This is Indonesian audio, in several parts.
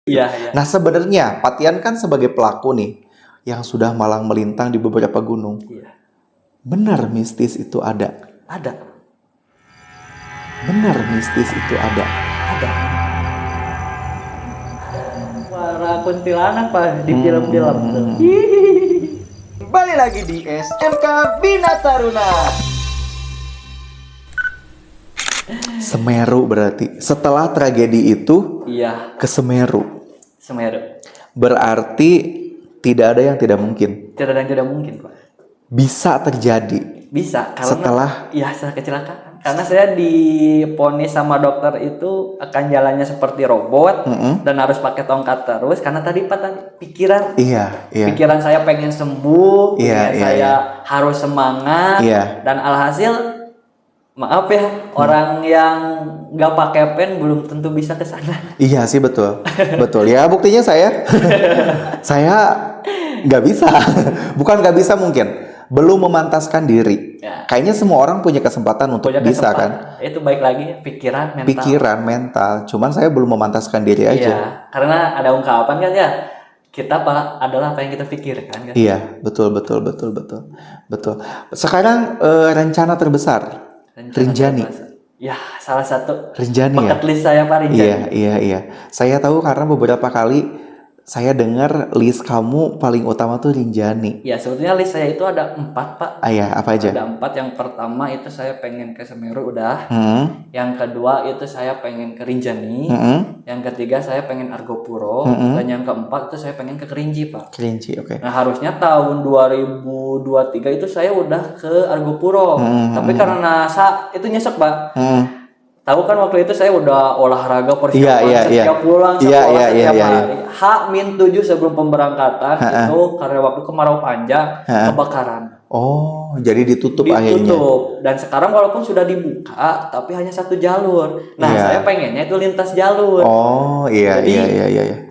Iya, iya. Nah sebenarnya Patian kan sebagai pelaku nih yang sudah malang melintang di beberapa gunung. Iya. Benar mistis itu ada. Ada. Benar mistis itu ada. Ada. Suara kuntilanak Pak di film-film tuh. Kembali lagi di SMK Bina Taruna. Semeru berarti. Setelah tragedi itu Iya, ke Semeru. Semeru. Berarti tidak ada yang tidak mungkin. Tidak ada yang tidak mungkin Pak. Bisa terjadi. Bisa karena Setelah setelah kecelakaan. Karena saya diponis sama dokter itu akan jalannya seperti robot dan harus pakai tongkat terus karena tadi Pak pikiran iya. pikiran saya pengen sembuh, Iya, pikiran iya, saya iya. harus semangat Iya. dan alhasil maaf ya orang yang nggak pakai pen belum tentu bisa ke sana. Iya sih betul. Betul. Ya buktinya saya saya nggak bisa. Bukan nggak bisa mungkin. Belum memantaskan diri. Ya. Kayaknya semua orang punya kesempatan untuk Punya bisa kesempatan. kan. Itu baik lagi pikiran mental. Pikiran, mental. Cuman saya belum memantaskan diri aja. Iya, karena ada ungkapan kan ya kita Pak adalah apa yang kita pikirkan kan. Iya, betul. Sekarang rencana terbesar Rinjani. Ya, salah satu Rinjani ya. bucket list saya Pak Rinjani. Iya. Saya tahu karena beberapa kali saya dengar list kamu paling utama tuh Rinjani. Ya, sebetulnya list saya itu ada 4 Pak. Ya, apa aja? Ada 4. Yang pertama itu saya pengen ke Semeru udah. Yang kedua itu saya pengen ke Rinjani. Yang ketiga saya pengen Argopuro. Dan yang keempat itu saya pengen ke Kerinci Pak. Kerinci, oke. Nah harusnya tahun 2023 itu saya udah ke Argopuro. Tapi karena itu nyesek Pak. Tahu kan waktu itu saya udah olahraga persiapan setiap pulang sekolah setiap hari. H-7 sebelum pemberangkatan itu karena waktu kemarau panjang kebakaran. Oh, jadi ditutup akhirnya. Dan sekarang walaupun sudah dibuka tapi hanya satu jalur. Nah, saya pengennya itu lintas jalur. Oh, iya.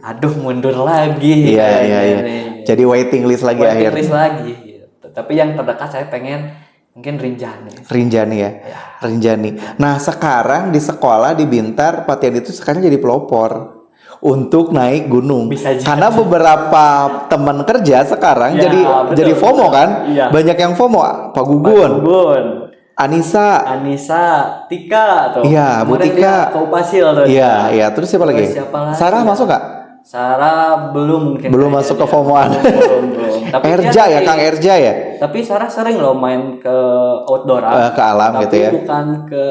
Aduh, mundur lagi. Iya. Jadi waiting list lagi akhirnya. Waiting list lagi gitu. Tapi yang terdekat saya pengen mungkin Rinjani ya. Rinjani. Nah, sekarang di sekolah di Bintar, Patian itu sekarang jadi pelopor untuk naik gunung. Karena beberapa teman kerja sekarang jadi FOMO kan? Iya. Banyak yang FOMO. Pak Gugun. Anissa, Tika tuh. Iya, Bu Tika. Kaupasil tuh. Iya. Terus siapa lagi? Sarah masuk nggak? Sarah belum mungkin. Belum masuk ke FOMO-an. Belum. Tapi Erja ya, Kang Erja ya. Tapi Sarah sering loh main ke outdoor, ke alam gitu ya. Tapi bukan ke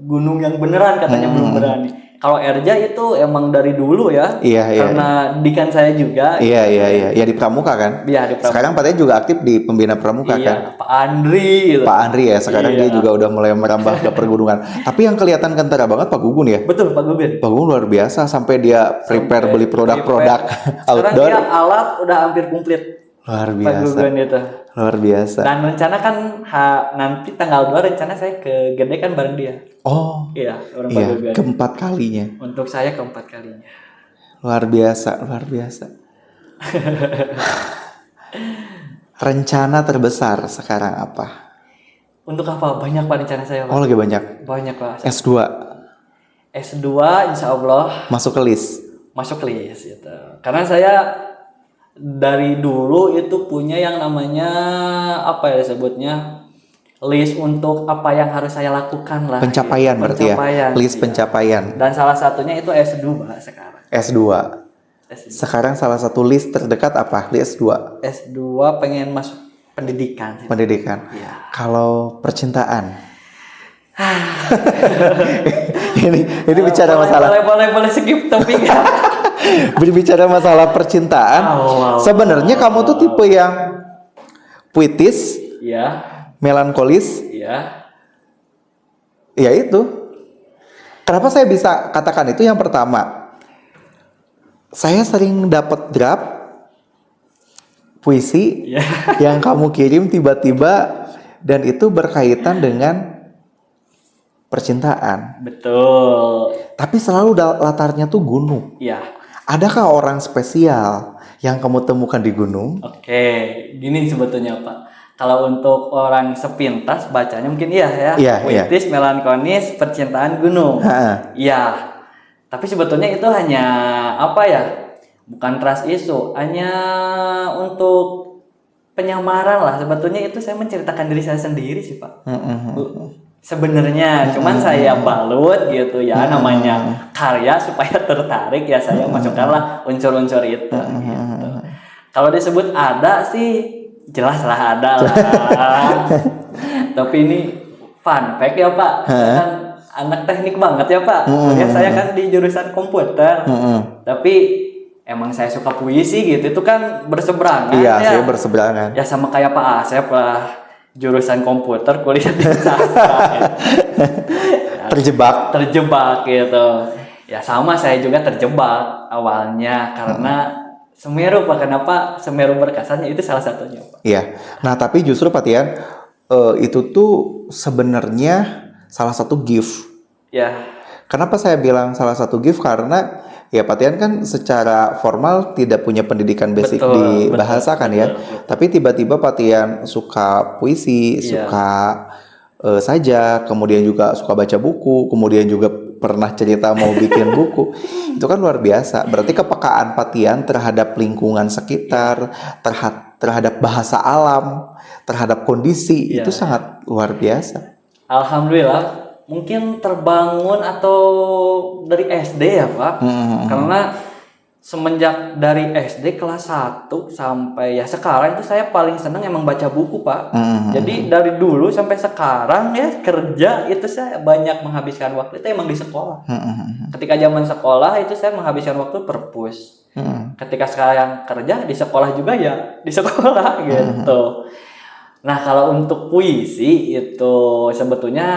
gunung yang beneran katanya belum berani. Kalau Erja itu emang dari dulu ya. Iya. Karena dikan saya juga. Iya. Ya di Pramuka kan. Iya, di Pramuka. Sekarang Patian juga aktif di Pembina Pramuka kan. Pak Andri gitu. Pak Andri ya, sekarang dia juga udah mulai merambah ke pergunungan. Tapi yang kelihatan kentara banget Pak Gugun ya. Betul, Pak Gugun. Pak Gugun luar biasa sampai dia prepare beli produk-produk outdoor. Sekarang dia alat udah hampir komplit. Luar biasa. Pak Gugun itu. Luar biasa. Dan rencana kan nanti tanggal 2 rencana saya ke Gede kan bareng dia. Oh. Iya, orang iya, Pak Gugun. keempat kalinya. Untuk saya keempat kalinya. Luar biasa. Rencana terbesar sekarang apa? Untuk apa? Banyak Pak rencana saya Pak. Oh, lagi banyak. Banyak Pak. S2 insya Allah masuk ke list gitu. Karena saya dari dulu itu punya yang namanya apa ya disebutnya list untuk apa yang harus saya lakukan lah. Pencapaian berarti ya. List pencapaian. Dan salah satunya itu S2 sekarang. S2. Sekarang salah satu list terdekat apa? Di S2. S2 pengen masuk pendidikan. Pendidikan. Iya. Kalau percintaan. ini bicara masalah. Boleh skip topik. Berbicara masalah percintaan. Sebenarnya kamu tuh tipe yang puitis. Iya. Melankolis. Iya. Ya itu. Kenapa saya bisa katakan itu? Yang pertama, saya sering dapat draft puisi yang kamu kirim tiba-tiba dan itu berkaitan dengan percintaan. Betul. Tapi selalu latarnya tuh gunung. Iya. Adakah orang spesial yang kamu temukan di gunung? Oke, gini sebetulnya Pak. Kalau untuk orang sepintas bacanya mungkin iya ya. Iya, puitis, melankolis, percintaan gunung. Iya. Tapi sebetulnya itu hanya apa ya? Bukan trust issue, hanya untuk penyamaran lah. Sebetulnya itu saya menceritakan diri saya sendiri sih Pak. Sebenarnya cuman saya balut gitu ya, namanya karya supaya tertarik ya, saya masukkanlah unsur-unsur itu gitu. Kalau disebut ada sih jelas lah ada lah. Tapi ini fun fact ya Pak, kan anak teknik banget ya Pak. Kuliah saya kan di jurusan komputer. Tapi emang saya suka puisi gitu, itu kan berseberangan ya. Iya, saya berseberangan. Ya sama kayak Pak Asep lah, jurusan komputer kuliah di sastra. Ya. Terjebak gitu. Ya sama saya juga terjebak awalnya karena Semeru Pak. Kenapa Semeru berkesannya itu salah satunya Pak. Iya. Nah tapi justru Pak Tian, itu tuh sebenarnya salah satu gift. Ya. Kenapa saya bilang salah satu gift? Karena ya Pak Tian kan secara formal tidak punya pendidikan basic di bahasa kan ya. Tapi tiba-tiba Pak Tian suka puisi, suka sajak, kemudian juga suka baca buku, kemudian juga pernah cerita mau bikin buku. Itu kan luar biasa. Berarti kepekaan Pak Tian terhadap lingkungan sekitar, terhadap bahasa alam, terhadap kondisi itu sangat luar biasa. Alhamdulillah. Mungkin terbangun atau dari SD ya Pak. Karena semenjak dari SD kelas 1 sampai ya sekarang itu saya paling senang emang baca buku Pak. Jadi dari dulu sampai sekarang ya kerja itu saya banyak menghabiskan waktu itu emang di sekolah. Ketika zaman sekolah itu saya menghabiskan waktu perpus. Ketika sekarang kerja di sekolah juga ya di sekolah gitu. Nah kalau untuk puisi itu sebetulnya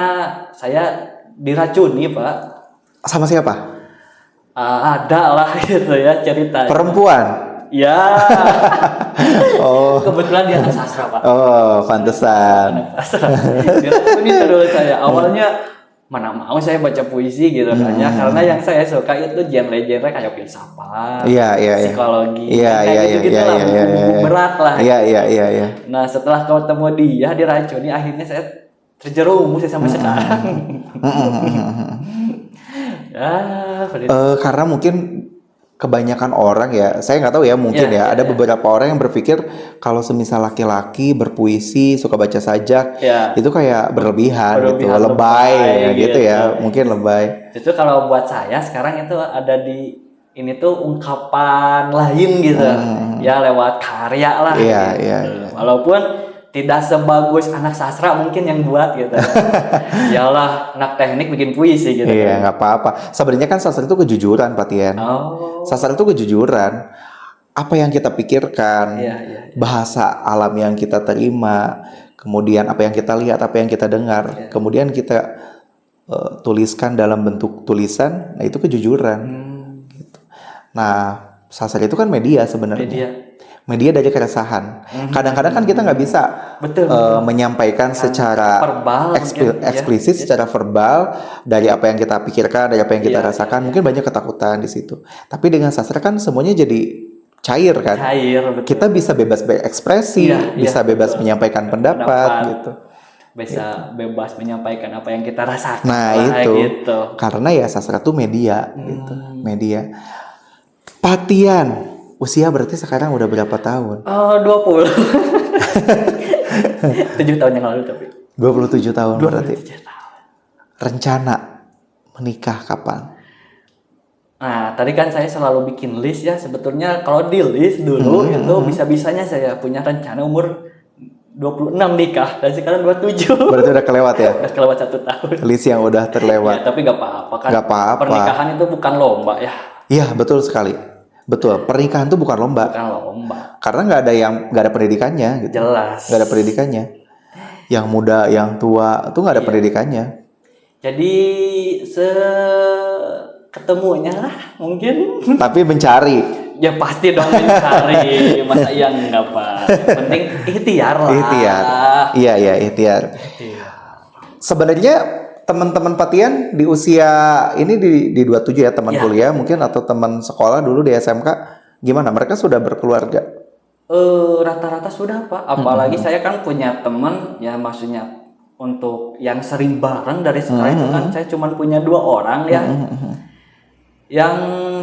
saya diracuni Pak. Sama siapa? Ada lah gitu ya cerita. Perempuan? Ya. Oh. Kebetulan dia anak sastra Pak. Oh pantesan. Anak sastra. Diracuni dulu saya. Awalnya mana mau saya baca puisi gitu kan ya. Karena yang saya suka itu genre-genre kayak filsafat, psikologi, kayak gitu lah, buku berat lah. Iya. Nah setelah ketemu dia diracuni, akhirnya saya terjerumus sampai sekarang. Karena mungkin kebanyakan orang ya, saya nggak tahu ya, mungkin ada beberapa orang yang berpikir kalau semisal laki-laki berpuisi, suka baca sajak, itu kayak berlebihan gitu, lebay gitu ya, mungkin lebay. Justru kalau buat saya sekarang itu ada di ini tuh ungkapan lain gitu, ya lewat karya lah. Gitu. Walaupun tidak sebagus anak sastra mungkin yang buat gitu. Yalah, anak teknik bikin puisi gitu. Iya, nggak apa-apa. Sebenarnya kan sastra itu kejujuran, Pak Tian. Sastra itu kejujuran. Apa yang kita pikirkan, bahasa alam yang kita terima, kemudian apa yang kita lihat, apa yang kita dengar, kemudian kita tuliskan dalam bentuk tulisan, nah itu kejujuran. Gitu. Nah, sastra itu kan media sebenarnya. Media dari keresahan. Kadang-kadang kan kita nggak bisa menyampaikan secara eksplisit, secara verbal dari apa yang kita pikirkan, dari apa yang kita rasakan. Mungkin banyak ketakutan di situ. Tapi dengan sastra kan semuanya jadi cair kan. Betul. Kita bisa bebas berekspresi, bisa bebas menyampaikan pendapat gitu. Bisa bebas menyampaikan apa yang kita rasakan. Nah itu. Gitu. Karena ya sastra itu media gitu. Media. Pak Tian, usia berarti sekarang udah berapa tahun? 20. 7 tahun yang lalu tapi. 27 tahun 27 berarti. tahun. Rencana menikah kapan? Nah, tadi kan saya selalu bikin list ya. Sebetulnya kalau di list dulu itu bisa-bisanya saya punya rencana umur 26 nikah dan sekarang 27. Berarti udah kelewat ya? Udah kelewat 1 tahun. List yang udah terlewat. Ya, tapi nggak apa-apa kan. Nggak apa-apa. Pernikahan itu bukan lomba ya. Iya, betul sekali. Betul, pernikahan itu bukan lomba. Bukan lomba. Karena nggak ada pendidikannya gitu. Jelas. Nggak ada pendidikannya. Yang muda, yang tua, itu nggak ada pendidikannya. Jadi ketemunya lah mungkin. Tapi mencari. Ya pasti dong mencari. Masa iya enggak Pak. Penting ikhtiar lah. Ikhtiar. Iya, ikhtiar. Sebenarnya teman-teman Pak Tian di usia ini di 27 ya, teman kuliah mungkin atau teman sekolah dulu di SMK, gimana? Mereka sudah berkeluarga? Rata-rata sudah Pak. Apalagi saya kan punya teman ya, maksudnya untuk yang sering bareng dari sekolah itu kan saya cuma punya 2 orang ya. Yang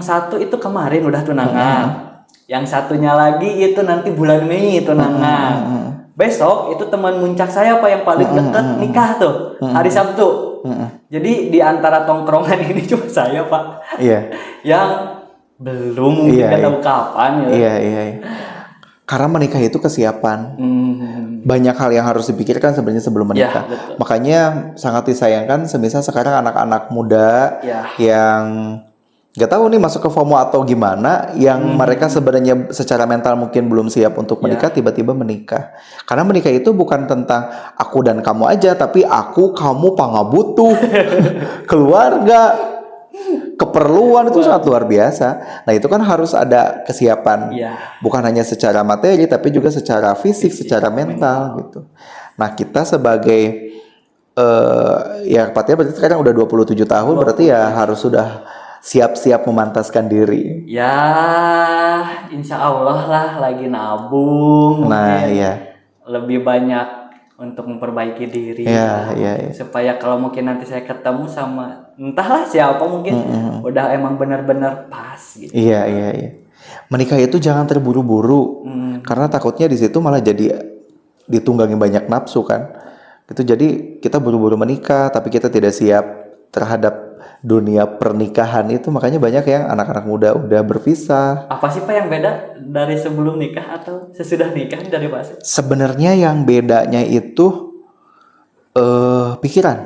satu itu kemarin udah tunangan. Yang satunya lagi itu nanti bulan Mei tunangan. Besok itu teman muncak saya Pak yang paling deket nikah tuh hari Sabtu. Jadi di antara tongkrongan ini cuma saya Pak. Iya. Yang belum nggak tahu kapan ya. Iya. Karena menikah itu kesiapan. Banyak hal yang harus dipikirkan sebenarnya sebelum menikah. Ya, makanya sangat disayangkan semisal sekarang anak-anak muda yang nggak tahu nih masuk ke FOMO atau gimana, yang mereka sebenarnya secara mental mungkin belum siap untuk menikah, tiba-tiba menikah. Karena menikah itu bukan tentang aku dan kamu aja, tapi aku, kamu, pangabutuh, keluarga, keperluan itu sangat luar biasa. Nah itu kan harus ada kesiapan, bukan hanya secara materi, tapi juga secara fisik, secara mental gitu. Nah kita sebagai ya Patya berarti sekarang udah 27 tahun, berarti ya harus sudah siap-siap memantaskan diri. Ya, insya Allah lah lagi nabung. Nah, lebih banyak untuk memperbaiki diri. Iya. Supaya kalau mungkin nanti saya ketemu sama entahlah siapa mungkin udah emang benar-benar pas gitu. Iya. Menikah itu jangan terburu-buru. Karena takutnya di situ malah jadi ditunggangi banyak nafsu kan. Itu jadi kita buru-buru menikah tapi kita tidak siap terhadap dunia pernikahan itu, makanya banyak yang anak-anak muda udah berpisah. Apa sih Pak yang beda dari sebelum nikah atau sesudah nikah dari Pak? Sebenarnya yang bedanya itu pikiran.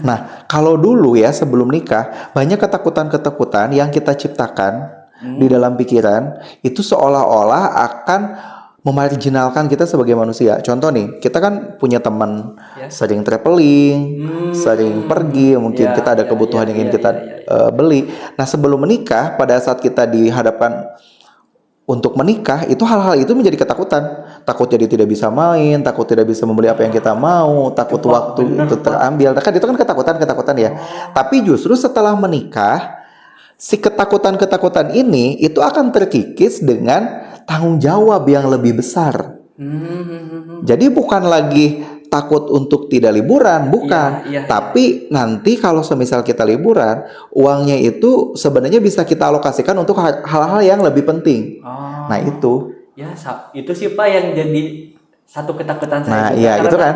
Nah, kalau dulu ya sebelum nikah banyak ketakutan-ketakutan yang kita ciptakan di dalam pikiran itu seolah-olah akan memarginalkan kita sebagai manusia. Contoh nih, kita kan punya teman sering traveling, sering pergi, mungkin kita ada kebutuhan yang ingin kita beli. Nah, sebelum menikah, pada saat kita dihadapkan untuk menikah, itu hal-hal itu menjadi ketakutan. Takut jadi tidak bisa main, takut tidak bisa membeli apa yang kita mau, takut waktu itu terambil. Kan itu kan ketakutan ya. Tapi justru setelah menikah, si ketakutan-ketakutan ini itu akan terkikis dengan tanggung jawab yang lebih besar. Jadi bukan lagi takut untuk tidak liburan, bukan. Tapi nanti kalau semisal kita liburan, uangnya itu sebenarnya bisa kita alokasikan untuk hal-hal yang lebih penting. Nah itu. Ya, itu sih Pak yang jadi satu ketakutan saya. Nah iya itu kan.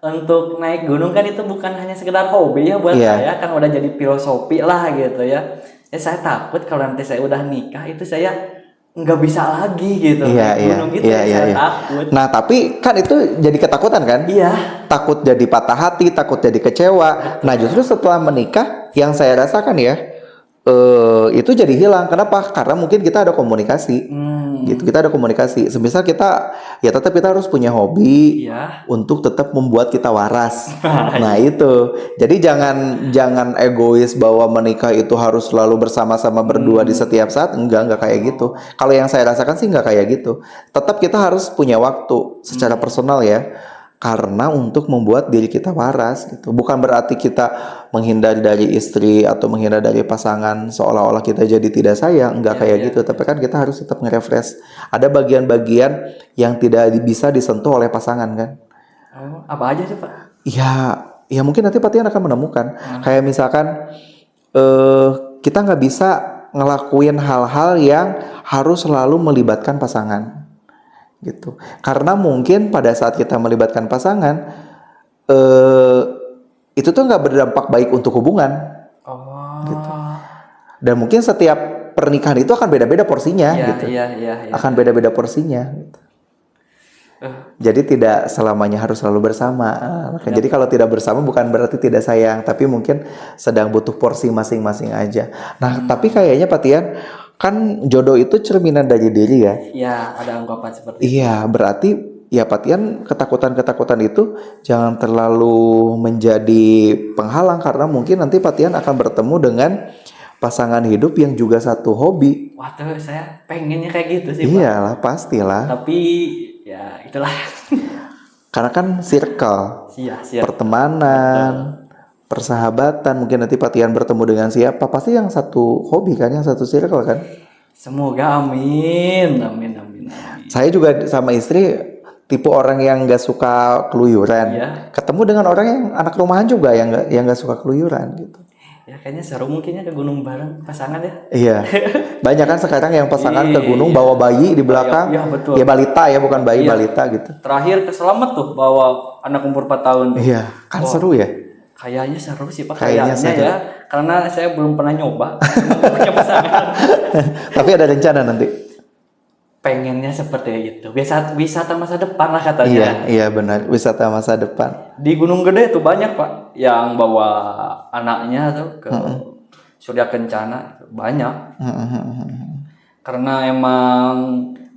Untuk naik gunung kan itu bukan hanya sekedar hobi ya buat saya, kan udah jadi filosofi lah gitu ya. Ya saya takut kalau nanti saya udah nikah itu saya nggak bisa lagi gitu. Gunung gitu saya takut. Nah tapi kan itu jadi ketakutan kan? Iya. Takut jadi patah hati, takut jadi kecewa. Nah justru setelah menikah yang saya rasakan ya itu jadi hilang. Kenapa? Karena mungkin kita ada komunikasi. Gitu, kita ada komunikasi. Semisal kita tetap kita harus punya hobi untuk tetap membuat kita waras. Nah itu. Jadi jangan egois bahwa menikah itu harus selalu bersama-sama berdua di setiap saat. Enggak kayak gitu. Kalau yang saya rasakan sih enggak kayak gitu. Tetap kita harus punya waktu secara personal ya. Karena untuk membuat diri kita waras gitu. Bukan berarti kita menghindar dari istri atau menghindar dari pasangan seolah-olah kita jadi tidak sayang, enggak kayak gitu. Tapi kan kita harus tetap nge-refresh. Ada bagian-bagian yang tidak bisa disentuh oleh pasangan kan. Apa aja sih Pak? Ya mungkin nanti Patian akan menemukan. Kayak misalkan kita nggak bisa ngelakuin hal-hal yang harus selalu melibatkan pasangan. Gitu. Karena mungkin pada saat kita melibatkan pasangan itu tuh nggak berdampak baik untuk hubungan. Gitu. Dan mungkin setiap pernikahan itu akan beda-beda porsinya gitu. Akan beda-beda porsinya gitu. Jadi tidak selamanya harus selalu bersama. Jadi kalau tidak bersama bukan berarti tidak sayang, tapi mungkin sedang butuh porsi masing-masing aja. Nah, tapi kayaknya Patian kan jodoh itu cerminan dari diri ya. Iya, ada anggapan seperti itu. Iya, berarti ya Patian ketakutan-ketakutan itu jangan terlalu menjadi penghalang karena mungkin nanti Patian akan bertemu dengan pasangan hidup yang juga satu hobi. Wah, tuh saya pengennya kayak gitu sih, Pak. Iyalah, pastilah. Tapi ya itulah. Karena kan circle. Pertemanan. Persahabatan, mungkin nanti Patian bertemu dengan siapa, pasti yang satu hobi kan, yang satu circle kan. Semoga amin. Saya juga sama istri tipe orang yang nggak suka keluyuran. Ketemu dengan orang yang anak rumahan juga yang nggak suka keluyuran gitu. Ya kayaknya seru mungkinnya ke gunung bareng pasangan ya. Iya. Banyak kan sekarang yang pasangan ke gunung bawa bayi di belakang. Iya, betul. Ya balita ya, bukan bayi, balita gitu. Terakhir ke Selamat tuh bawa anak umur 4 tahun tuh. Iya, kan seru ya. Kayaknya seru sih Pak, Kayaknya kayaknya ya. Karena saya belum pernah nyoba punya pasangan. Tapi ada rencana nanti. Pengennya seperti itu. Wisata masa depan lah katanya. Iya benar, wisata masa depan. Di Gunung Gede tuh banyak Pak yang bawa anaknya tuh ke Surya Kencana, banyak. Karena emang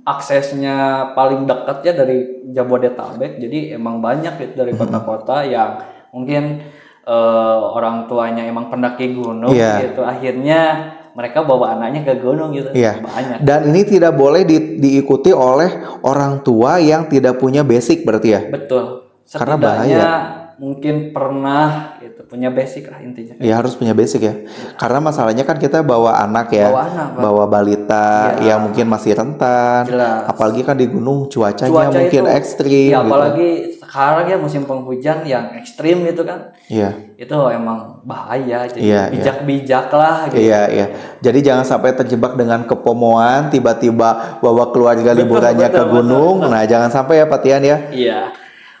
aksesnya paling dekat ya dari Jabodetabek, jadi emang banyak gitu dari kota-kota yang mungkin orang tuanya emang pendaki gunung gitu, akhirnya mereka bawa anaknya ke gunung gitu. Banyak. Dan ini tidak boleh diikuti oleh orang tua yang tidak punya basic berarti ya? Betul. Karena bahaya. Mungkin pernah gitu, punya basic lah intinya. Ya harus punya basic ya. Karena masalahnya kan kita bawa anak ya, bawa balita yang mungkin masih rentan. Jelas. Apalagi kan di gunung cuacanya mungkin itu, ekstrim. Ya, apalagi sekarang ya musim penghujan yang ekstrim gitu kan. Iya. Itu emang bahaya. Jadi bijak-bijak lah gitu. Iya. Jadi jangan sampai terjebak dengan kepomoan, tiba-tiba bawa keluarga liburannya ke gunung. Betul. Nah jangan sampai ya Pak Tian ya. Iya.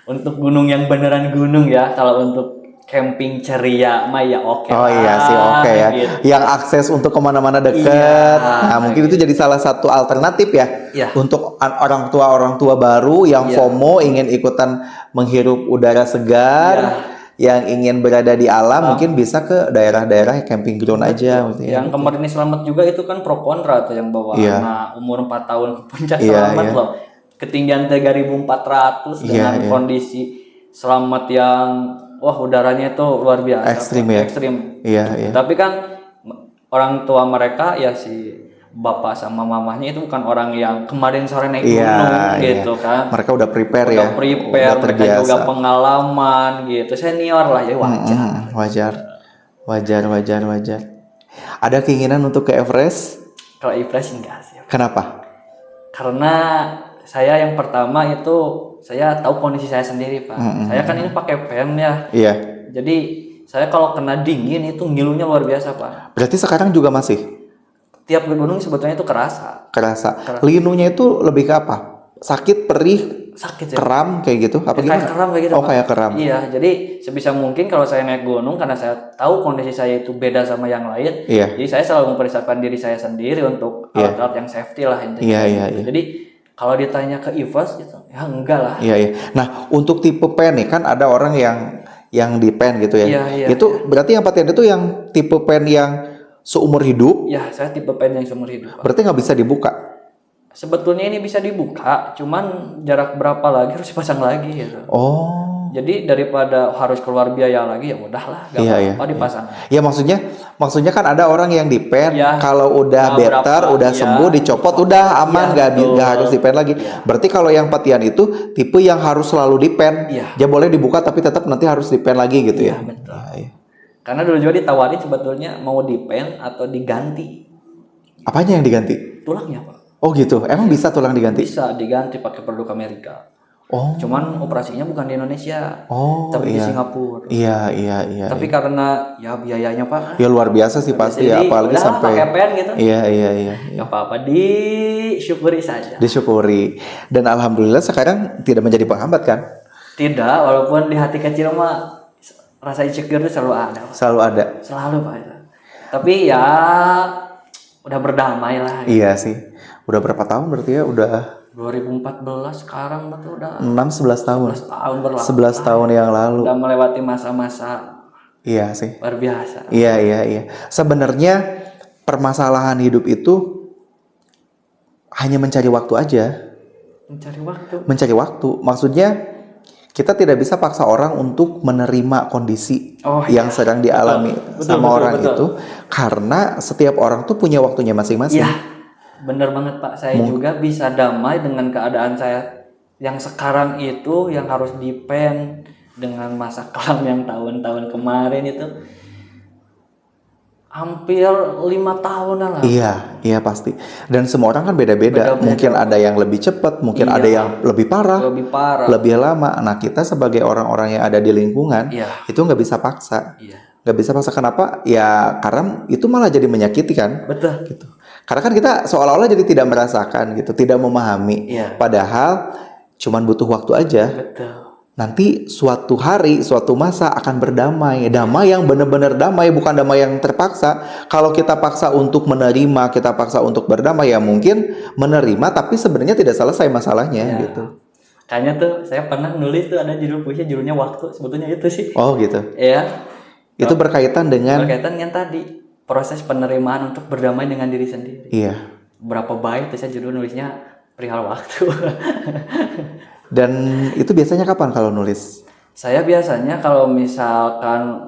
Untuk gunung yang beneran gunung ya. Kalau untuk camping ceria mah ya oke. Oh iya sih oke ya. Gitu. Yang akses untuk kemana-mana dekat. Nah mungkin itu jadi salah satu alternatif ya. Untuk orang tua baru yang FOMO ingin ikutan menghirup udara segar. Yang ingin berada di alam mungkin bisa ke daerah-daerah camping ground aja. Yang kemarin Selamat juga itu kan pro kontra tuh yang bawa anak umur 4 tahun ke puncak Selamat loh. Ketinggian 3.400 dengan kondisi Selamat yang udaranya itu luar biasa. Ekstrim. Iya. Tapi kan orang tua mereka ya si bapak sama mamahnya itu bukan orang yang kemarin sore naik gunung gitu kan. Mereka udah prepare udah mereka juga pengalaman gitu. Senior lah ya wajar. Ada keinginan untuk ke Everest? Kalau Everest enggak sih. Kenapa? Karena saya yang pertama itu saya tahu kondisi saya sendiri Pak. Saya kan ini pakai pen ya. Iya. Jadi saya kalau kena dingin itu ngilunya luar biasa Pak. Berarti sekarang juga masih? Tiap gunung sebetulnya itu kerasa. Linunya itu lebih ke apa? Sakit, perih, kram kayak gitu? Apa gimana? Kayak kram kayak gitu. Kayak kram. Iya. Jadi sebisa mungkin kalau saya naik gunung karena saya tahu kondisi saya itu beda sama yang lain. Jadi saya selalu mempersiapkan diri saya sendiri untuk alat-alat yang safety lah intinya. Iya. Jadi kalau ditanya ke Everest gitu, ya enggak lah. Iya. Nah, untuk tipe pen nih kan ada orang yang di pen gitu ya. Itu berarti yang Pak Tian itu yang tipe pen yang seumur hidup? Ya, saya tipe pen yang seumur hidup. Pak. Berarti nggak bisa dibuka? Sebetulnya ini bisa dibuka, cuman jarak berapa lagi harus dipasang lagi gitu. Oh. Jadi daripada harus keluar biaya lagi ya udahlah, gak apa-apa dipasang. Ya maksudnya kan ada orang yang di pen kalau udah better, udah sembuh dicopot udah aman, nggak harus di pen lagi. Berarti kalau yang Pak Tian itu tipe yang harus selalu di pen. Dia boleh dibuka tapi tetap nanti harus di pen lagi gitu ya. Betul. Karena dulu juga ditawarin sebetulnya mau di pen atau diganti. Apanya yang diganti? Tulangnya Pak. Oh gitu, emang bisa tulang diganti? Bisa diganti pakai produk Amerika. Cuman operasinya bukan di Indonesia, tapi di Singapura. Iya. Tapi karena ya biayanya Pak. Ya luar biasa sih pasti ya, apalagi sampai pakai pen gitu. Iya. Gak apa-apa, disyukuri saja. Disyukuri. Dan alhamdulillah sekarang tidak menjadi penghambat kan? Tidak, walaupun di hati kecil mah rasa insecure itu selalu ada. Selalu Pak. Tapi ya udah berdamai lah. Iya sih. Udah berapa tahun berarti ya? Udah 2014 sekarang betul udah 11 tahun berlalu. 11 tahun yang lalu. Udah melewati masa-masa. Iya sih. Luar biasa. Iya. Sebenarnya permasalahan hidup itu hanya mencari waktu aja. Mencari waktu. Maksudnya kita tidak bisa paksa orang untuk menerima kondisi yang sedang dialami sama orang itu, karena setiap orang tuh punya waktunya masing-masing. Bener banget Pak, saya juga bisa damai dengan keadaan saya yang sekarang itu, yang harus di pen dengan masa kelam yang tahun-tahun kemarin itu hampir 5 tahunan lah. Iya pasti. Dan semua orang kan beda-beda. Mungkin ada yang lebih cepat, mungkin ada yang lebih parah, lebih lama. Nah kita sebagai orang-orang yang ada di lingkungan itu nggak bisa paksa. nggak bisa paksa. Kenapa? Ya karena itu malah jadi menyakiti kan. Betul. Gitu. Karena kan kita seolah-olah jadi tidak merasakan gitu, tidak memahami. Iya. Padahal cuman butuh waktu aja. Betul. Nanti suatu hari, suatu masa akan berdamai. Damai yang benar-benar damai, bukan damai yang terpaksa. Kalau kita paksa untuk menerima, kita paksa untuk berdamai, ya mungkin menerima tapi sebenarnya tidak selesai masalahnya gitu. Kayaknya tuh saya pernah nulis tuh ada judul puisi, judulnya Waktu. Sebetulnya itu sih. Oh gitu. Iya. Itu berkaitan dengan tadi proses penerimaan untuk berdamai dengan diri sendiri. Iya. Berapa baik tuh saya judul nulisnya perihal waktu. Dan itu biasanya kapan kalau nulis? Saya biasanya kalau misalkan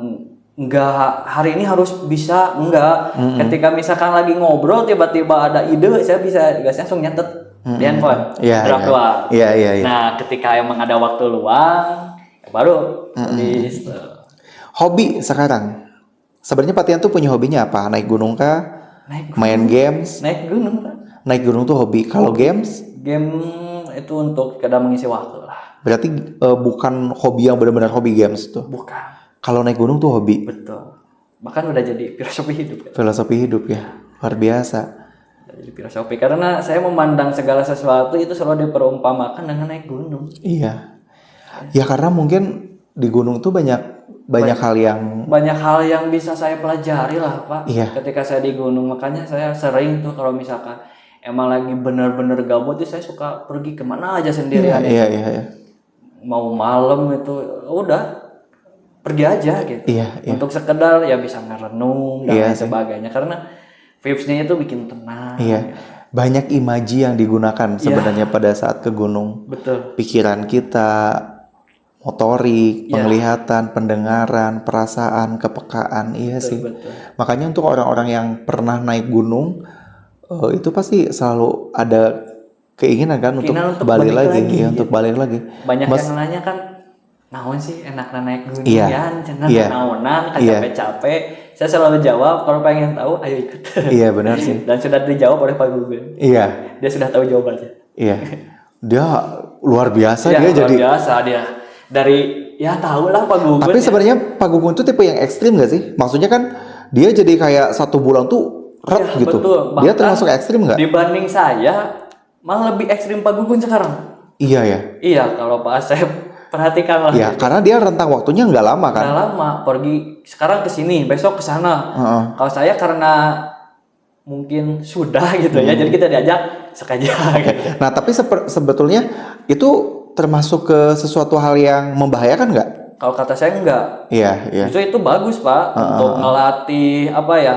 enggak hari ini harus bisa enggak. Ketika misalkan lagi ngobrol tiba-tiba ada ide, saya bisa langsung nyatet di handphone. Draft doang. Iya. Nah, ketika emang ada waktu luang baru nulis. Hobi sekarang. Sebenarnya Pak Tian tuh punya hobinya apa? Naik gunung kah? Main games? Naik gunung kan? Naik gunung tuh hobi. Kalau games? Game itu untuk kadang mengisi waktu lah. Berarti bukan hobi yang benar-benar hobi games tuh. Bukan. Kalau naik gunung tuh hobi. Betul. Bahkan udah jadi filosofi hidup. Kan? Filosofi hidup ya. Luar biasa. Udah jadi filosofi karena saya memandang segala sesuatu itu selalu diperumpamakan dengan naik gunung. Iya. Ya karena mungkin di gunung tuh banyak hal yang bisa saya pelajari lah Pak. Iya. Ketika saya di gunung, makanya saya sering tuh kalau misalkan emang lagi bener-bener gabut itu saya suka pergi kemana aja sendirian. Iya. Mau malam itu udah pergi aja gitu. Iya. Untuk sekedar ya bisa ngerenung dan lain sih. sebagainya karena vibes-nya itu bikin tenang. Iya. Banyak imaji yang digunakan sebenarnya pada saat ke gunung. Betul. Pikiran kita, motorik, penglihatan, pendengaran, perasaan, kepekaan, iya sih. Betul. Makanya untuk orang-orang yang pernah naik gunung itu pasti selalu ada keinginan kan untuk balik lagi. Untuk balik lagi. Banyak yang nanya kan, naon sih enaknya naik gunung kan, cenah naonan, capek-capek. Saya selalu jawab kalau pengen tahu, ayo ikut. Iya benar sih. Dan sudah dijawab oleh Pak Gugun. Iya. Dia sudah tahu jawabannya. Iya. Dia luar biasa ya, dia luar biasa dia. Dari ya tahu lah Pak Gugun. Tapi sebenarnya Pak Gugun tuh tipe yang ekstrim gak sih? Maksudnya kan dia jadi kayak 1 bulan tuh gitu. Betul. Dia termasuk ekstrim nggak? Dibanding saya, malah lebih ekstrim Pak Gugun sekarang. Iya ya. Iya, kalau Pak Asep perhatikan lah. Iya, karena dia rentang waktunya nggak lama kan? Nggak lama, pergi sekarang ke sini, besok ke sana. Kalau saya karena mungkin sudah gitu ya, jadi kita diajak sekalian. Gitu. Nah, tapi sebetulnya itu termasuk ke sesuatu hal yang membahayakan nggak? Kalau kata saya enggak. Iya. Justru itu bagus Pak untuk ngelatih apa ya?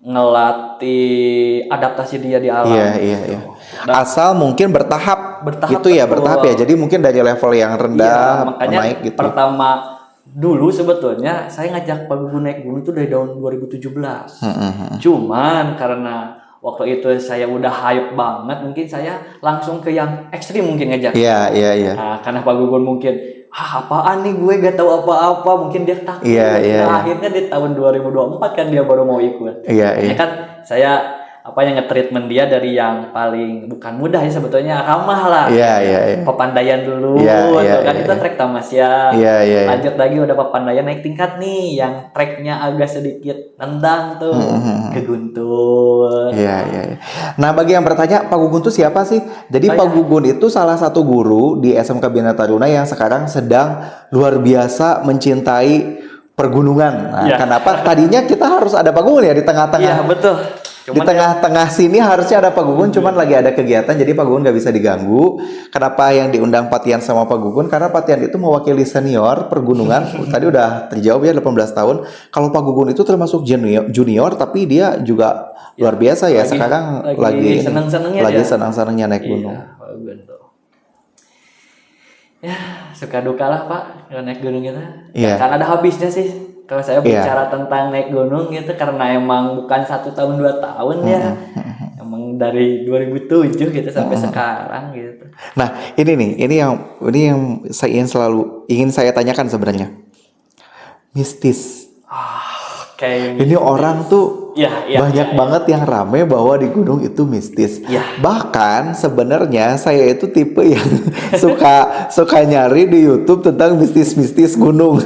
Ngelatih adaptasi dia di alam. Iya. Asal mungkin bertahap gitu ya, bertahap ya. Jadi mungkin dari level yang rendah makanya naik gitu. Pertama dulu sebetulnya saya ngajak Pak Gugun naik gunung itu dari tahun 2017. Cuman karena waktu itu saya udah hype banget, mungkin saya langsung ke yang ekstrim mungkin ngajak. Iya. Nah, karena Pak Gugun mungkin apaan nih gue gak tahu apa-apa, mungkin dia takut. Iya. Akhirnya di tahun 2024 kan dia baru mau ikut. Iya. Kan saya nge-treatment dia dari yang paling bukan mudah ya sebetulnya, ramah lah. Iya. Papandaian dulu, kan itu trek Tamasya. Iya. Lanjut lagi udah Papandaian naik tingkat nih, yang treknya agak sedikit nendang tuh ke Guntur. Iya. Nah, bagi yang bertanya Pak Gugun tuh siapa sih? Jadi Pak Gugun itu salah satu guru di SMK Bina Taruna yang sekarang sedang luar biasa mencintai pergunungan. Nah, kenapa? Tadinya kita harus ada Pak Gugun ya di tengah-tengah. Iya, betul. Di tengah-tengah sini harusnya ada Pak Gugun, cuman lagi ada kegiatan, jadi Pak Gugun nggak bisa diganggu. Kenapa yang diundang Pak Tian sama Pak Gugun? Karena Pak Tian itu mewakili senior pergunungan. Tadi udah terjawab ya, 18 tahun. Kalau Pak Gugun itu termasuk junior, tapi dia juga luar biasa ya. Sekarang lagi senang-senangnya naik gunung. Ya, suka duka lah Pak kalau naik gunung gitu. Iya. Karena ada habisnya sih. Kalau saya bicara tentang naik gunung gitu, karena emang bukan 1 tahun 2 tahun ya, emang dari 2007 gitu sampai sekarang gitu. Nah ini yang saya ingin saya tanyakan sebenarnya, mistis. Kayak ini orang tuh banyak banget yang rame bahwa di gunung itu mistis. Bahkan sebenarnya saya itu tipe yang suka nyari di YouTube tentang mistis-mistis gunung.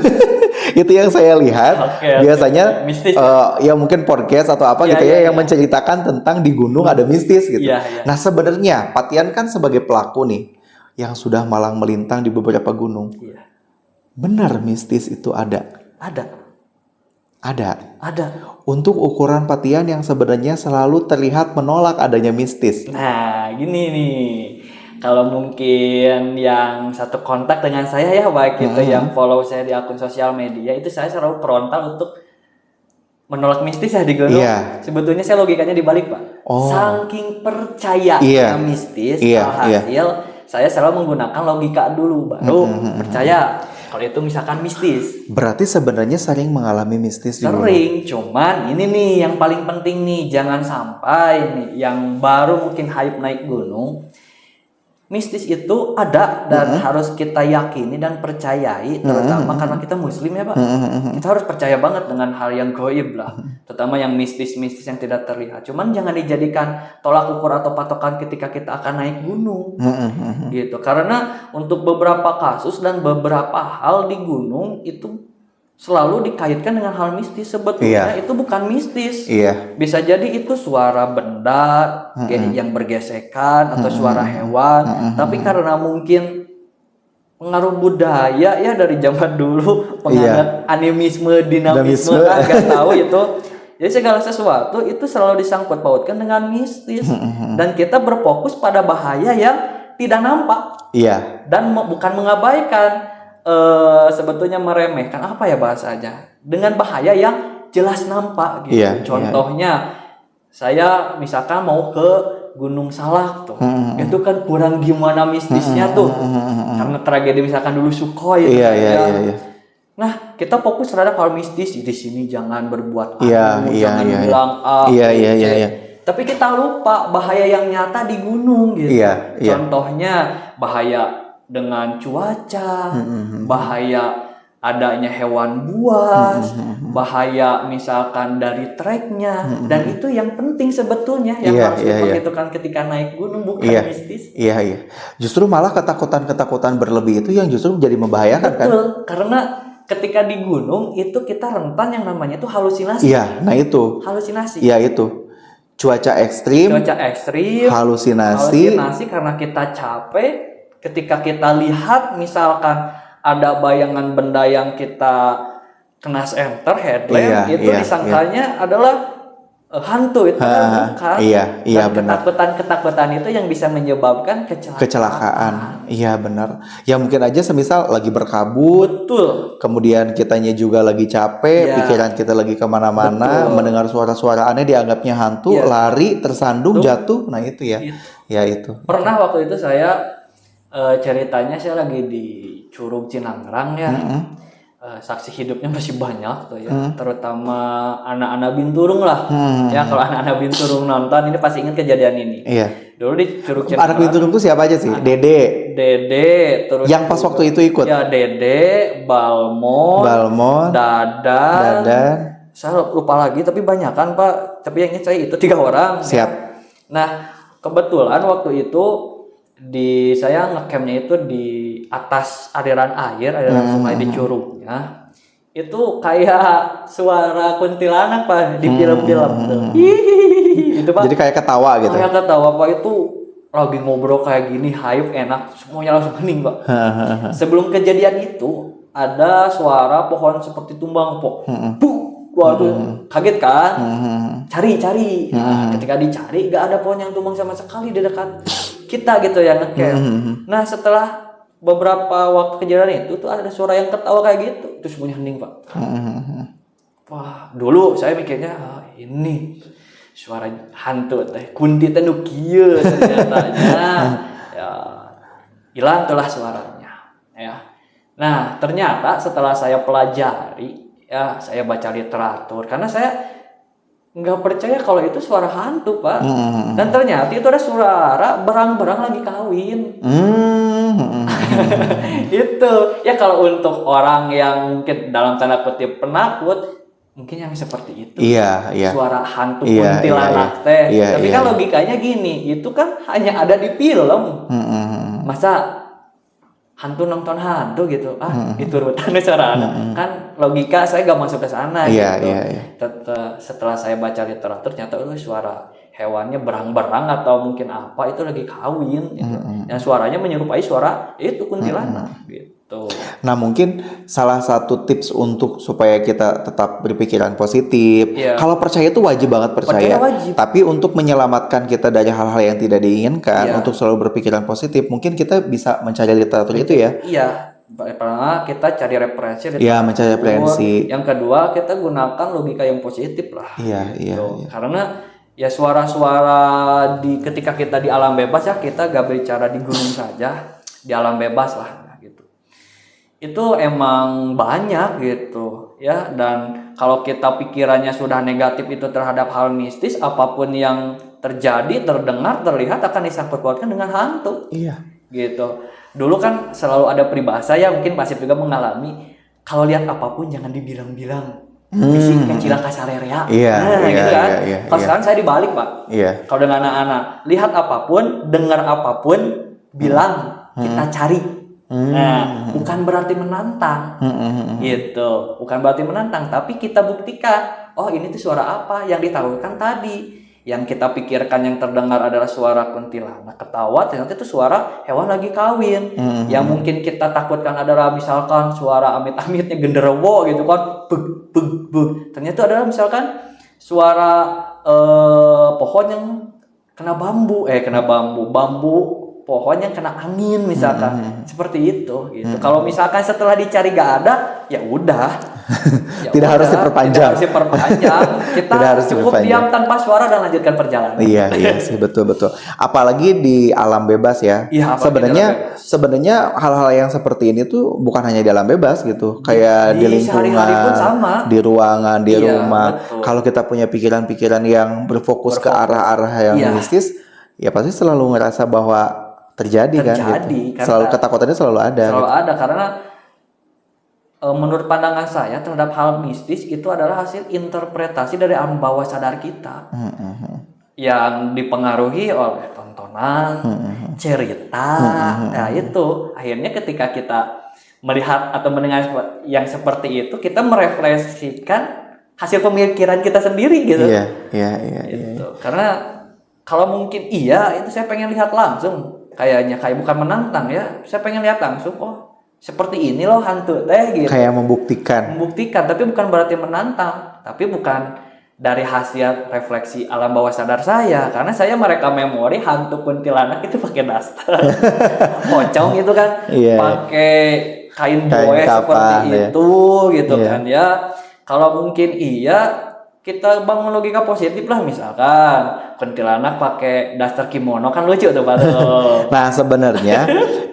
Itu yang saya lihat biasanya mistis, ya mungkin podcast atau apa gitu ya yang menceritakan tentang di gunung ada mistis gitu. Nah sebenarnya Patian kan sebagai pelaku nih yang sudah malang melintang di beberapa gunung. Benar mistis itu ada. Untuk ukuran Patian yang sebenarnya selalu terlihat menolak adanya mistis. Nah, gini nih. Kalau mungkin yang satu kontak dengan saya ya, baik itu yang follow saya di akun sosial media, itu saya selalu frontal untuk menolak mistis ya di gunung. Sebetulnya saya logikanya dibalik, Pak. Saking percaya sama mistis, alhasil saya selalu menggunakan logika dulu, baru percaya. Kalau itu misalkan mistis. Berarti sebenarnya sering mengalami mistis di gunung. Sering, cuman ini nih yang paling penting nih, jangan sampai nih yang baru mungkin hype naik gunung, mistis itu ada dan harus kita yakini dan percayai, terutama karena kita muslim ya Pak. Kita harus percaya banget dengan hal yang gaib lah, terutama yang mistis-mistis yang tidak terlihat. Cuman jangan dijadikan tolak ukur atau patokan ketika kita akan naik gunung, gitu. Karena untuk beberapa kasus dan beberapa hal di gunung itu selalu dikaitkan dengan hal mistis. Sebetulnya itu bukan mistis. Bisa jadi itu suara benda yang bergesekan atau suara hewan. Tapi karena mungkin pengaruh budaya ya dari zaman dulu, penganut animisme, dinamisme, nggak tahu itu. Jadi segala sesuatu itu selalu disangkut pautkan dengan mistis. Dan kita berfokus pada bahaya yang tidak nampak. Dan bukan mengabaikan. Sebetulnya meremehkan apa ya bahasanya, dengan bahaya yang jelas nampak gitu. Contohnya saya misalkan mau ke Gunung Salak tuh, itu kan kurang gimana mistisnya tuh, karena tragedi misalkan dulu Sukhoi. Nah kita fokus terhadap hal mistis di sini, jangan berbuat jangan bilang tapi kita lupa bahaya yang nyata di gunung gitu. Contohnya bahaya dengan cuaca, bahaya adanya hewan buas, bahaya misalkan dari treknya, dan itu yang penting sebetulnya yang harus diperhitungkan ketika naik gunung, bukan mistis. Justru malah ketakutan berlebih itu yang justru menjadi membahayakan. Betul, karena ketika di gunung itu kita rentan yang namanya itu halusinasi. Nah itu. Halusinasi. Itu. Cuaca ekstrim, halusinasi karena kita capek. Ketika kita lihat misalkan ada bayangan benda yang kita kena enter headlamp, itu disangkanya adalah hantu, itu bukan. Benar. Ketakutan itu yang bisa menyebabkan kecelakaan. Benar. Ya mungkin aja semisal lagi berkabut, kemudian kitanya juga lagi capek, pikiran kita lagi kemana-mana, mendengar suara-suara aneh dianggapnya hantu, lari, tersandung, jatuh. Nah itu itu. Pernah waktu itu saya ceritanya saya lagi di Curug Cinanggrang ya. Saksi hidupnya masih banyak tuh ya, terutama anak-anak binturung lah. Ya kalau anak-anak binturung nonton ini pasti ingat kejadian ini. Dulu di Curug Cinanggrang. Anak binturung tuh siapa aja sih? Dede, terus yang pas waktu itu ikut. Ya Dede, Balmon, Dadan. Saya lupa lagi tapi banyak kan Pak. Tapi yang ingat saya itu 3 orang. Siap. Nah kebetulan waktu itu saya ngecampnya itu di atas aliran sungai di Curugnya. Itu kayak suara kuntilanak Pak di film-film tuh. Itu Pak. Jadi kayak ketawa gitu. Kayak ketawa Pak, itu lagi ngobrol kayak gini, hype enak, semuanya langsung hening Pak. Sebelum kejadian itu ada suara pohon seperti tumbang Pak. Waduh, kaget kan? Cari. Nah, ketika dicari gak ada pohon yang tumbang sama sekali di dekat kita gitu ya ngecamp. Nah setelah beberapa waktu kejadian itu tuh ada suara yang ketawa kayak gitu, terus semuanya hening Pak. Wah dulu saya mikirnya ini suara hantu teh, kunti teh nu kieu ternyatanya. Ya hilang telah suaranya ya. Nah ternyata setelah saya pelajari ya, saya baca literatur karena saya nggak percaya kalau itu suara hantu Pak. Dan ternyata itu ada suara berang-berang lagi kawin. Itu ya kalau untuk orang yang mungkin dalam tanda kutip penakut mungkin yang seperti itu. Iya, iya. Suara hantu Iya, kuntilanak iya, teh. iya, Tapi iya, kan iya. logikanya gini, itu kan hanya ada di film. Masa hantu nonton hantu gitu? Itu rutan sarana. Kan logika saya gak masuk ke sana Iya, gitu. iya, iya. Setelah saya baca literatur ternyata suara hewannya berang-berang atau mungkin apa itu lagi kawin gitu. Yang suaranya menyerupai suara itu kuntilanak gitu. Nah mungkin salah satu tips untuk supaya kita tetap berpikiran positif. Iya. Kalau percaya itu wajib banget percaya. Wajib. Tapi untuk menyelamatkan kita dari hal-hal yang tidak diinginkan, untuk selalu berpikiran positif, mungkin kita bisa mencari literatur itu ya. Iya. Pertama kita cari referensi. Iya, mencari referensi. Yang kedua kita gunakan logika yang positif lah. Iya, iya, iya. Karena ya suara-suara ketika kita di alam bebas ya, kita gak berbicara di gunung saja, di alam bebas lah gitu. Itu emang banyak gitu ya, dan kalau kita pikirannya sudah negatif itu terhadap hal mistis, apapun yang terjadi, terdengar, terlihat akan disangkut pautkan dengan hantu. Iya. Gitu. Dulu kan selalu ada peribahasa ya, mungkin Pasif juga mengalami, kalau lihat apapun jangan dibilang-bilang. Bisi kecilan kasarerea. Iya, gitu kan. Iya, kalau sekarang saya dibalik, Pak. Iya. Kalau dengan anak-anak, lihat apapun, dengar apapun, bilang kita cari. Nah, bukan berarti menantang. Gitu. Bukan berarti menantang, tapi kita buktikan. Oh, ini tuh suara apa yang ditaruhkan tadi. Yang kita pikirkan yang terdengar adalah suara kuntilanak ketawa, ternyata itu suara hewan lagi kawin. Yang mungkin kita takutkan adalah misalkan suara amit-amitnya genderuwo gitu kan, beg beg beg. Ternyata itu adalah misalkan suara pohon yang kena bambu, pohon yang kena angin misalkan. Seperti itu gitu. Kalau misalkan setelah dicari gak ada, ya udah. Tidak harus diperpanjang. Kita cukup diam tanpa suara dan lanjutkan perjalanan. Iya sih, betul. Apalagi di alam bebas ya. Sebenarnya hal-hal yang seperti ini tuh bukan hanya di alam bebas gitu. Kayak di lingkungan, pun sama. di ruangan, di rumah. Kalau kita punya pikiran-pikiran yang berfokus ke arah-arah yang mistis, ya pasti selalu ngerasa bahwa terjadi kan gitu. Selalu ketakutannya selalu ada. Selalu ada karena menurut pandangan saya terhadap hal mistis itu adalah hasil interpretasi dari alam bawah sadar kita yang dipengaruhi oleh tontonan, cerita. Nah itu akhirnya ketika kita melihat atau mendengar yang seperti itu, kita merefleksikan hasil pemikiran kita sendiri gitu. Gitu. Karena kalau mungkin itu saya pengen lihat langsung, kayak bukan menantang ya, saya pengen lihat langsung. Seperti ini loh hantu teh gitu. Kayak membuktikan, tapi bukan berarti menantang, tapi bukan dari hasil refleksi alam bawah sadar saya, karena saya merekam memori hantu kuntilanak itu pakai daster, pocong itu kan, pakai kain boe seperti itu gitu kan ya. Kalau mungkin kita bangun logika positif lah, misalkan kuntilanak pakai daster kimono kan lucu tuh Pak. Nah sebenarnya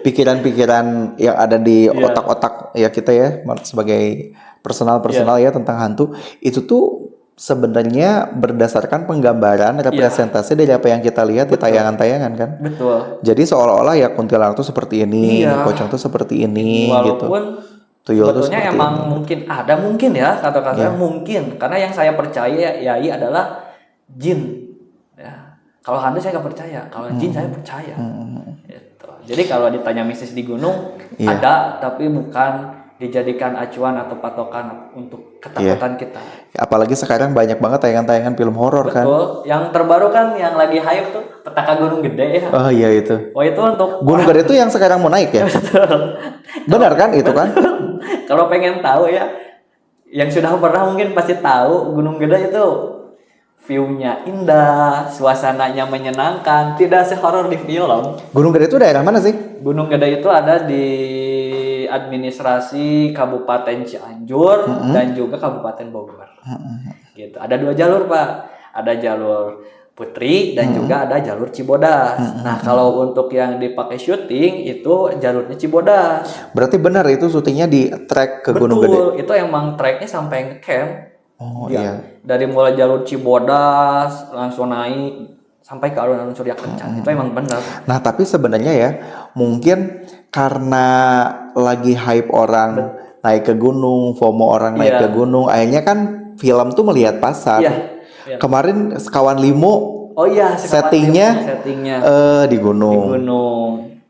pikiran-pikiran yang ada di otak-otak ya kita ya sebagai personal ya tentang hantu itu tuh sebenarnya berdasarkan penggambaran representasi dari apa yang kita lihat di tayangan-tayangan kan. Betul. Jadi seolah-olah ya kuntilanak tuh seperti ini, pocong tuh seperti ini. Walaupun gitu. Tuyul sebetulnya emang mungkin ya kata-kata mungkin, karena yang saya percaya adalah jin ya. Kalau hantu saya nggak percaya, kalau jin saya percaya gitu. Jadi kalau ditanya mistis di gunung ada, tapi bukan dijadikan acuan atau patokan untuk ketakutan kita. Apalagi sekarang banyak banget tayangan-tayangan film horor kan. Betul. Yang terbaru kan yang lagi hype tuh Petaka Gunung Gede ya. Oh iya itu. Oh itu untuk Gunung Gede itu yang sekarang mau naik ya. Betul. Benar kan itu kan? Kalau pengen tahu ya, yang sudah pernah mungkin pasti tahu Gunung Gede itu view-nya indah, suasananya menyenangkan, tidak sehoror di film. Gunung Gede itu daerah mana sih? Gunung Gede itu ada di administrasi Kabupaten Cianjur dan juga Kabupaten Bogor. Gitu. Ada 2 jalur Pak, ada jalur Putri dan juga ada jalur Cibodas. Nah kalau untuk yang dipakai syuting itu jalurnya Cibodas. Berarti benar itu syutingnya di trek ke Gunung Gede? Betul, itu emang treknya sampai nge-camp. Oh iya. Dari mulai jalur Cibodas langsung naik sampai ke alun-alun Surya Kencana. Itu emang benar. Nah tapi sebenarnya ya mungkin karena lagi hype orang naik ke gunung, FOMO orang naik ke gunung, akhirnya kan film tuh melihat pasar. Iya. Kemarin Sekawan Limo. Oh iya, settingnya di gunung.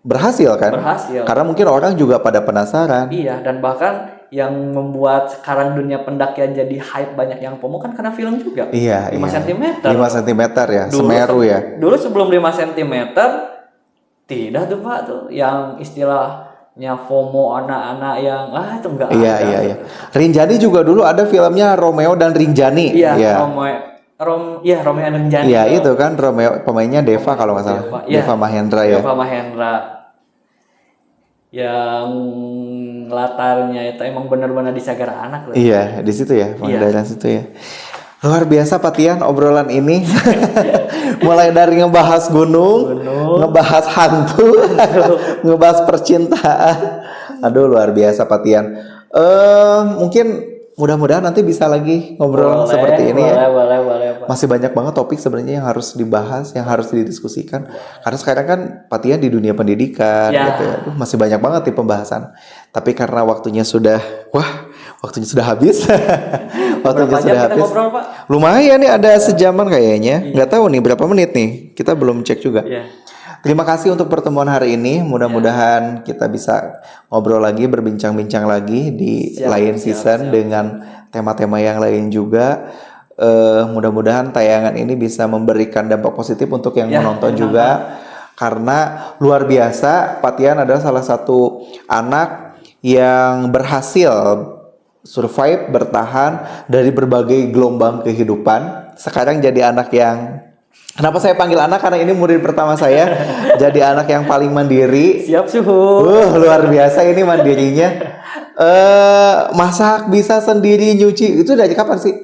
Berhasil kan? Berhasil. Karena mungkin orang juga pada penasaran. Iya, dan bahkan yang membuat sekarang dunia pendakian jadi hype banyak yang FOMO kan karena film juga. 5 cm. 5 cm ya, Semeru ya. Dulu sebelum 5 cm tidak tuh Pak tuh yang istilahnya FOMO anak-anak yang itu enggak ada. Iya. Rinjani juga dulu ada filmnya Romeo dan Rinjani. Iya. Romeo dan Rinjani. Iya, itu kan Romeo, pemainnya Deva kalau nggak salah. Deva Mahendra ya. Deva Mahendra. Yang latarnya itu emang benar-benar di Sagara Anak loh. Iya, di situ ya, daerah situ ya. Luar biasa Pak Tian obrolan ini. Mulai dari ngebahas gunung, ngebahas hantu, ngebahas percintaan. Aduh, luar biasa Pak Tian. Mungkin mudah-mudahan nanti bisa lagi ngobrol seperti ini ya. Boleh. Masih banyak banget topik sebenarnya yang harus dibahas, yang harus didiskusikan. Karena sekarang kan Pak Tian di dunia pendidikan gitu ya. Masih banyak banget nih pembahasan. Tapi karena waktunya sudah habis. Waktunya sudah habis. Ngobrol, Pak? Lumayan nih, ada sejaman kayaknya. Nggak tahu nih berapa menit nih. Kita belum cek juga. Terima kasih untuk pertemuan hari ini. Mudah-mudahan kita bisa ngobrol lagi, berbincang-bincang lagi di lain season dengan tema-tema yang lain juga. Mudah-mudahan tayangan ini bisa memberikan dampak positif untuk yang menonton juga. Karena luar biasa, Pak Tian adalah salah satu anak yang berhasil survive, bertahan dari berbagai gelombang kehidupan. Sekarang jadi anak yang, kenapa saya panggil anak? Karena ini murid pertama saya. Jadi anak yang paling mandiri. Siap suhu. Luar biasa ini mandirinya. Masak bisa sendiri, nyuci. Itu dari kapan sih?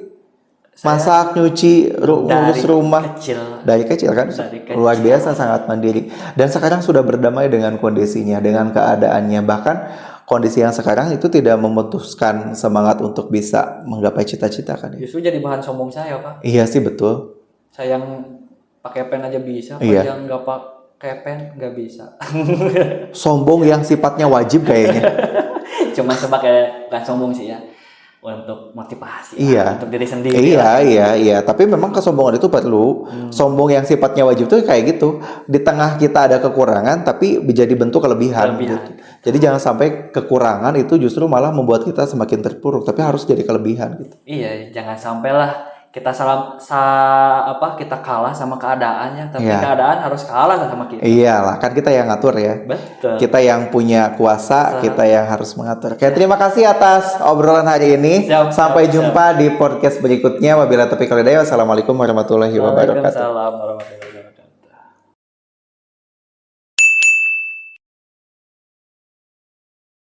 Masak, nyuci, ngurus rumah. Dari kecil kan? Luar biasa, sangat mandiri. Dan sekarang sudah berdamai dengan kondisinya, dengan keadaannya. Bahkan kondisi yang sekarang itu tidak memutuskan semangat untuk bisa menggapai cita-cita kan? Justru jadi bahan sombong saya, Pak. Iya sih, betul. Saya yang pakai pen aja bisa, yang nggak pakai pen nggak bisa. Sombong yang sifatnya wajib kayaknya. Cuma sebagai, bukan sombong sih ya, untuk motivasi, untuk diri sendiri. Iya. Tapi memang kesombongan itu perlu. Sombong yang sifatnya wajib tuh kayak gitu. Di tengah kita ada kekurangan, tapi jadi bentuk kelebihan. Gitu. Jadi jangan sampai kekurangan itu justru malah membuat kita semakin terpuruk, tapi harus jadi kelebihan. Gitu. Iya, jangan sampailah kita kita kalah sama keadaannya, tapi keadaan harus kalah sama kita. Iyalah, kan kita yang ngatur ya. Betul. Kita yang punya kuasa, kita yang harus mengatur. Oke, terima kasih atas obrolan hari ini. Sampai jumpa di podcast berikutnya. Wabillahi taufiq wal hidayah. Wassalamualaikum warahmatullahi wabarakatuh. Waalaikumsalam warahmatullahi wabarakatuh.